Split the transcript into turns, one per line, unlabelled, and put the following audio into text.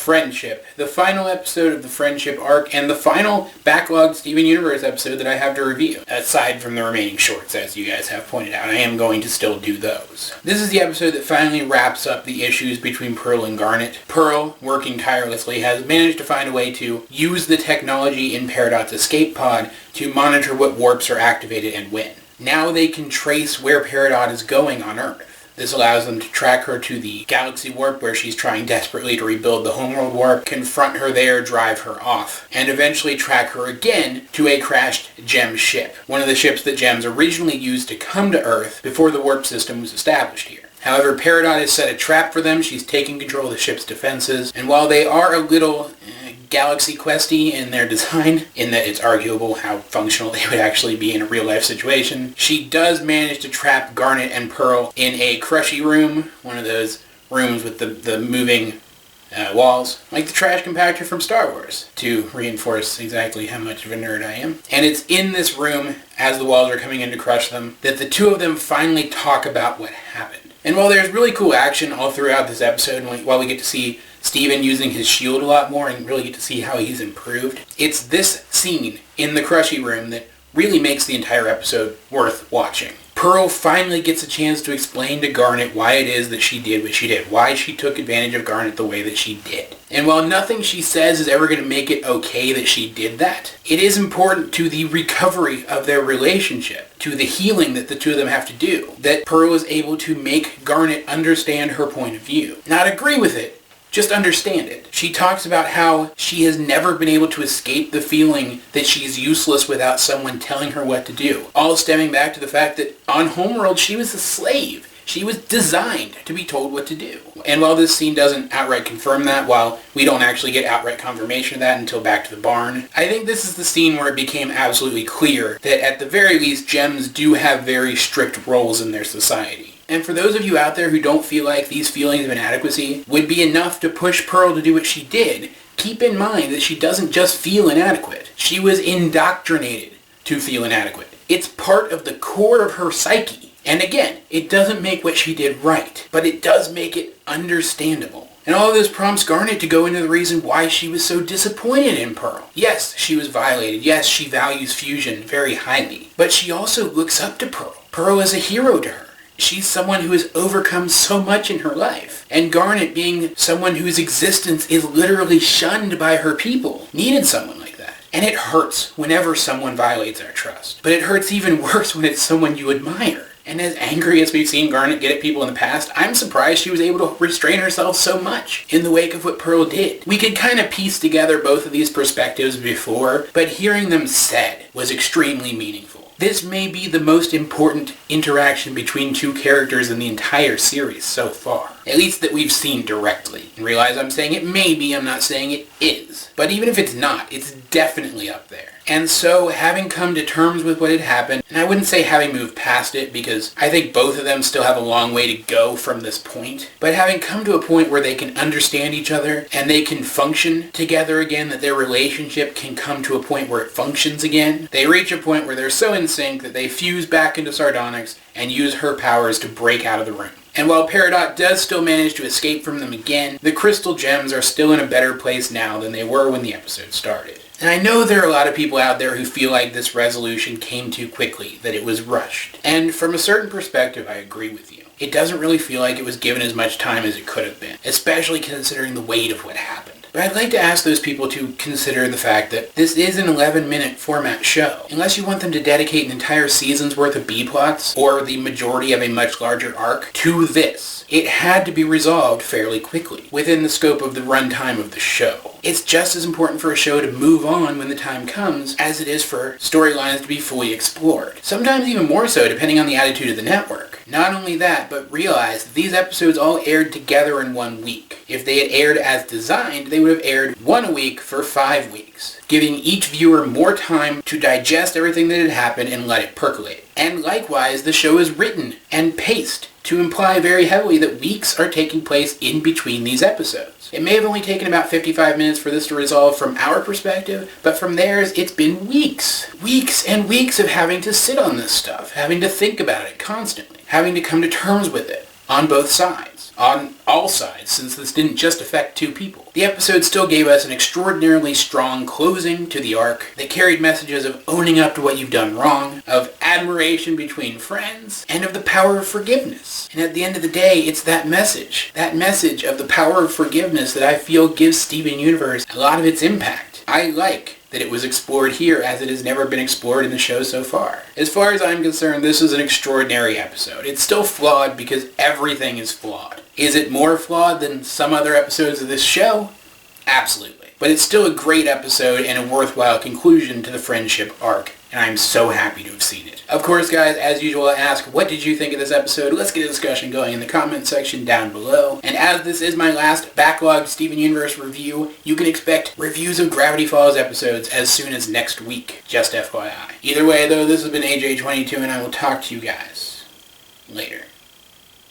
Friendship, the final episode of the Friendship arc, and the final backlogged Steven Universe episode that I have to review. Aside from the remaining shorts, as you guys have pointed out, I am going to still do those. This is the episode that finally wraps up the issues between Pearl and Garnet. Pearl, working tirelessly, has managed to find a way to use the technology in Peridot's escape pod to monitor what warps are activated and when. Now they can trace where Peridot is going on Earth. This allows them to track her to the Galaxy Warp, where she's trying desperately to rebuild the Homeworld Warp, confront her there, drive her off, and eventually track her again to a crashed Gem ship, one of the ships that Gems originally used to come to Earth before the warp system was established here. However, Peridot has set a trap for them. She's taking control of the ship's defenses, and while they are a little Galaxy Questy in their design, in that it's arguable how functional they would actually be in a real-life situation, she does manage to trap Garnet and Pearl in a crushy room, one of those rooms with the moving walls, like the trash compactor from Star Wars, to reinforce exactly how much of a nerd I am. And it's in this room, as the walls are coming in to crush them, that the two of them finally talk about what happened. And while there's really cool action all throughout this episode, and while we get to see Steven using his shield a lot more and really get to see how he's improved, it's this scene in the crushy room that really makes the entire episode worth watching. Pearl finally gets a chance to explain to Garnet why it is that she did what she did, why she took advantage of Garnet the way that she did. And while nothing she says is ever going to make it okay that she did that, it is important to the recovery of their relationship, to the healing that the two of them have to do, that Pearl is able to make Garnet understand her point of view. Not agree with it, just understand it. She talks about how she has never been able to escape the feeling that she's useless without someone telling her what to do. All stemming back to the fact that on Homeworld she was a slave. She was designed to be told what to do. And while this scene doesn't outright confirm that, while we don't actually get outright confirmation of that until back to the barn, I think this is the scene where it became absolutely clear that at the very least Gems do have very strict roles in their society. And for those of you out there who don't feel like these feelings of inadequacy would be enough to push Pearl to do what she did, keep in mind that she doesn't just feel inadequate. She was indoctrinated to feel inadequate. It's part of the core of her psyche. And again, it doesn't make what she did right, but it does make it understandable. And all of this prompts Garnet to go into the reason why she was so disappointed in Pearl. Yes, she was violated. Yes, she values fusion very highly. But she also looks up to Pearl. Pearl is a hero to her. She's someone who has overcome so much in her life. And Garnet, being someone whose existence is literally shunned by her people, needed someone like that. And it hurts whenever someone violates our trust. But it hurts even worse when it's someone you admire. And as angry as we've seen Garnet get at people in the past, I'm surprised she was able to restrain herself so much in the wake of what Pearl did. We could kind of piece together both of these perspectives before, but hearing them said was extremely meaningful. This may be the most important interaction between two characters in the entire series so far. At least that we've seen directly. And realize I'm saying it may be, I'm not saying it is. But even if it's not, it's definitely up there. And so, having come to terms with what had happened, and I wouldn't say having moved past it, because I think both of them still have a long way to go from this point, but having come to a point where they can understand each other, and they can function together again, that their relationship can come to a point where it functions again, they reach a point where they're so in sync that they fuse back into Sardonyx and use her powers to break out of the room. And while Peridot does still manage to escape from them again, the crystal gems are still in a better place now than they were when the episode started. And I know there are a lot of people out there who feel like this resolution came too quickly, that it was rushed. And from a certain perspective, I agree with you. It doesn't really feel like it was given as much time as it could have been, especially considering the weight of what happened. But I'd like to ask those people to consider the fact that this is an 11-minute format show. Unless you want them to dedicate an entire season's worth of B-plots, or the majority of a much larger arc, to this, it had to be resolved fairly quickly, within the scope of the runtime of the show. It's just as important for a show to move on when the time comes as it is for storylines to be fully explored. Sometimes even more so, depending on the attitude of the network. Not only that, but realize that these episodes all aired together in 1 week. If they had aired as designed, they would have aired one a week for 5 weeks, giving each viewer more time to digest everything that had happened and let it percolate. And likewise, the show is written and paced to imply very heavily that weeks are taking place in between these episodes. It may have only taken about 55 minutes for this to resolve from our perspective, but from theirs, it's been weeks. Weeks and weeks of having to sit on this stuff, having to think about it constantly, having to come to terms with it on both sides. on all sides, since this didn't just affect two people. The episode still gave us an extraordinarily strong closing to the arc that carried messages of owning up to what you've done wrong, of admiration between friends, and of the power of forgiveness. And at the end of the day, it's that message of the power of forgiveness that I feel gives Steven Universe a lot of its impact. I like that it was explored here as it has never been explored in the show so far. As far as I'm concerned, this is an extraordinary episode. It's still flawed because everything is flawed. Is it more flawed than some other episodes of this show? Absolutely. But it's still a great episode and a worthwhile conclusion to the friendship arc, and I'm so happy to have seen it. Of course, guys, as usual, I ask, what did you think of this episode? Let's get a discussion going in the comment section down below. And as this is my last backlogged Steven Universe review, you can expect reviews of Gravity Falls episodes as soon as next week, just FYI. Either way, though, this has been AJ22, and I will talk to you guys later.